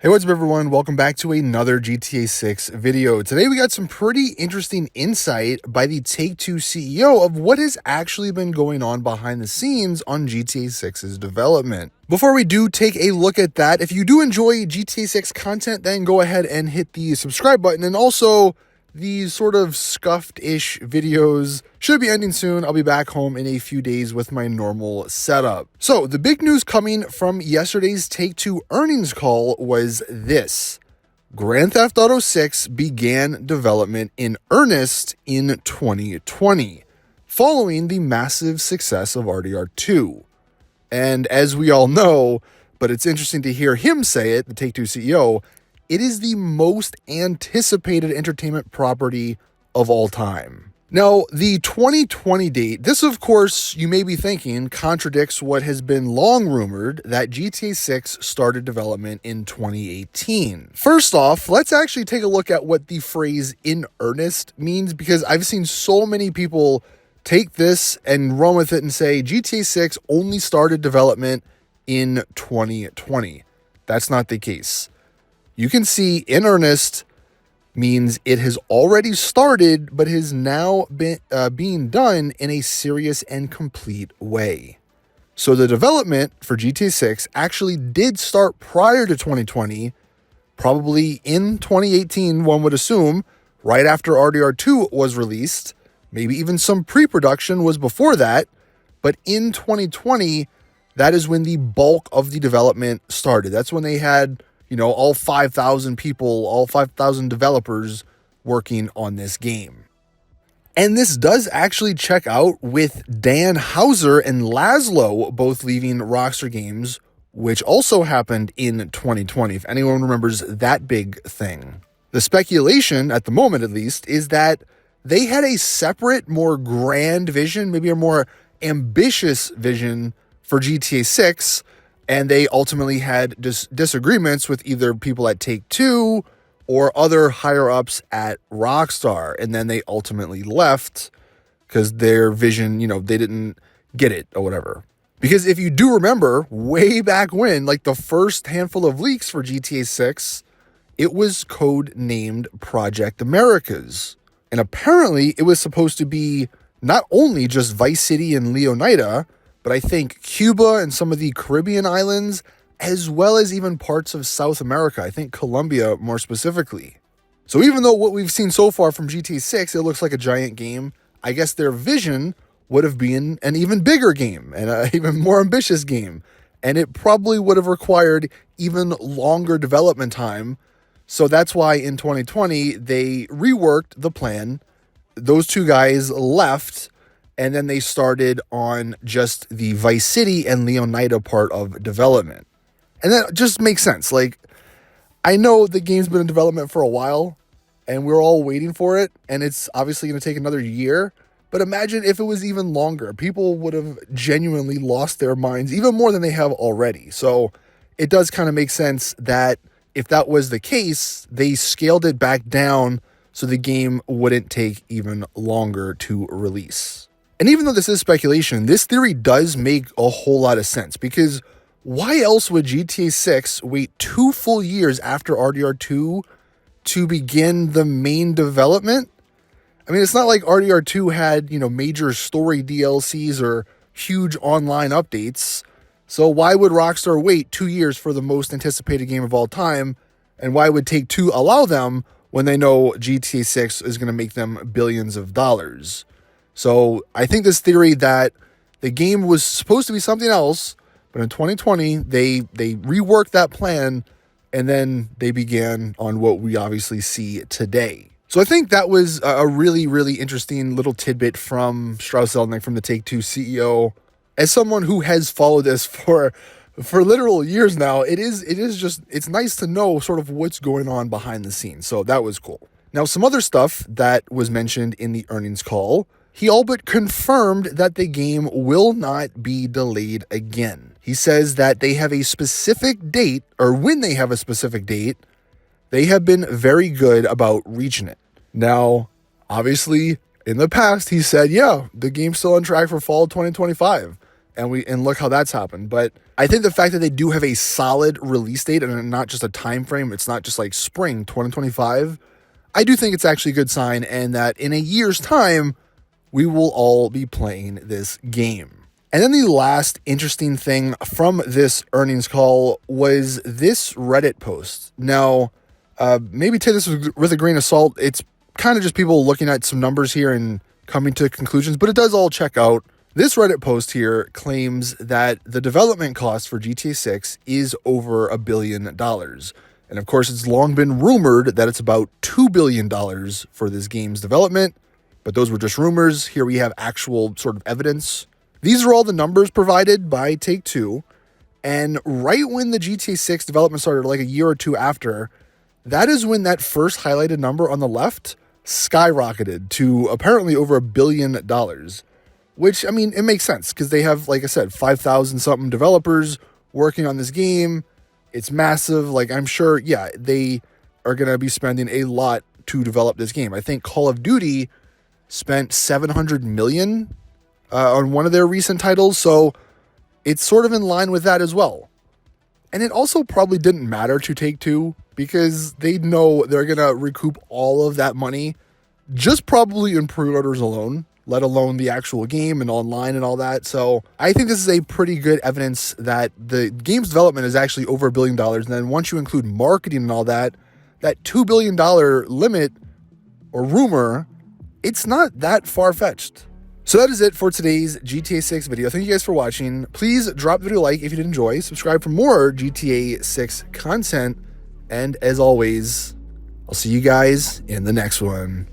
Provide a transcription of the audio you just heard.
Hey, what's up everyone? Welcome back to another GTA 6 video. Today we got some pretty interesting insight by the Take-Two CEO of what has actually been going on behind the scenes on GTA 6's development. Before we do take a look at that, if you do enjoy GTA 6 content, then go ahead and hit the subscribe button, and also these sort of scuffed-ish videos should be ending soon. I'll be back home in a few days with my normal setup. So the big news coming from yesterday's Take-Two earnings call was this. Grand Theft Auto 6 began development in earnest in 2020, following the massive success of RDR2. And as we all know, but it's interesting to hear him say it, the Take-Two CEO, it is the most anticipated entertainment property of all time. Now, the 2020 date, this of course, you may be thinking, contradicts what has been long rumored that GTA 6 started development in 2018. First off, let's actually take a look at what the phrase "in earnest" means, because I've seen so many people take this and run with it and say GTA 6 only started development in 2020. That's not the case. You can see "in earnest" means it has already started, but has now been being done in a serious and complete way. So the development for GTA 6 actually did start prior to 2020, probably in 2018, one would assume, right after RDR2 was released. Maybe even some pre-production was before that, but in 2020, that is when the bulk of the development started. That's when they had all 5,000 people, all 5,000 developers working on this game. And this does actually check out with Dan Houser and Laszlo both leaving Rockstar Games, which also happened in 2020, if anyone remembers that big thing. The speculation, at the moment at least, is that they had a separate, more grand vision, maybe a more ambitious vision for GTA 6, and they ultimately had disagreements with either people at Take-Two or other higher-ups at Rockstar. And then they ultimately left because their vision, they didn't get it or whatever. Because if you do remember, way back when, like the first handful of leaks for GTA 6, it was code-named Project Americas. And apparently it was supposed to be not only just Vice City and Leonida, but I think Cuba and some of the Caribbean islands, as well as even parts of South America, I think Colombia more specifically. So even though what we've seen so far from GTA 6, it looks like a giant game, I guess their vision would have been an even bigger game and an even more ambitious game. And it probably would have required even longer development time. So that's why in 2020, they reworked the plan. Those two guys left, and then they started on just the Vice City and Leonida part of development. And that just makes sense. Like, I know the game's been in development for a while, and we're all waiting for it, and it's obviously going to take another year. But imagine if it was even longer. People would have genuinely lost their minds, even more than they have already. So it does kind of make sense that if that was the case, they scaled it back down so the game wouldn't take even longer to release. And even though this is speculation, this theory does make a whole lot of sense, because why else would GTA 6 wait 2 full years after RDR2 to begin the main development? I mean, it's not like RDR2 had, major story DLCs or huge online updates. So why would Rockstar wait 2 years for the most anticipated game of all time? And why would Take-Two allow them when they know GTA 6 is going to make them billions of dollars? So I think this theory that the game was supposed to be something else, but in 2020, they reworked that plan, and then they began on what we obviously see today. So I think that was a really, really interesting little tidbit from Strauss Zelnick, from the Take-Two CEO. As someone who has followed this for literal years now, it's nice to know sort of what's going on behind the scenes. So that was cool. Now, some other stuff that was mentioned in the earnings call. He all but confirmed that the game will not be delayed again. He says that they have a specific date, or when they have a specific date, they have been very good about reaching it. Now, obviously, in the past, he said, yeah, the game's still on track for fall 2025. and look how that's happened. But I think the fact that they do have a solid release date and not just a time frame, it's not just like spring 2025, I do think it's actually a good sign, and that in a year's time, we will all be playing this game. And then the last interesting thing from this earnings call was this Reddit post. Now, maybe take this with a grain of salt. It's kind of just people looking at some numbers here and coming to conclusions, but it does all check out. This Reddit post here claims that the development cost for GTA 6 is over $1 billion. And of course, it's long been rumored that it's about $2 billion for this game's development, but those were just rumors. Here we have actual sort of evidence. These are all the numbers provided by Take-Two, and right when the GTA 6 development started, like a year or two after, that is when that first highlighted number on the left skyrocketed to apparently over $1 billion, which, I mean, it makes sense because they have, like I said, 5,000 something developers working on this game. It's massive. Like, I'm sure, yeah, they are going to be spending a lot to develop this game. I think Call of Duty spent $700 million on one of their recent titles, so it's sort of in line with that as well. And it also probably didn't matter to Take-Two because they know they're going to recoup all of that money just probably in pre-orders alone, let alone the actual game and online and all that. So I think this is a pretty good evidence that the game's development is actually over $1 billion. And then once you include marketing and all that, that $2 billion limit or rumor, it's not that far-fetched. So that is it for today's GTA 6 video. Thank you guys for watching. Please drop the video a like if you did enjoy. Subscribe for more GTA 6 content. And as always, I'll see you guys in the next one.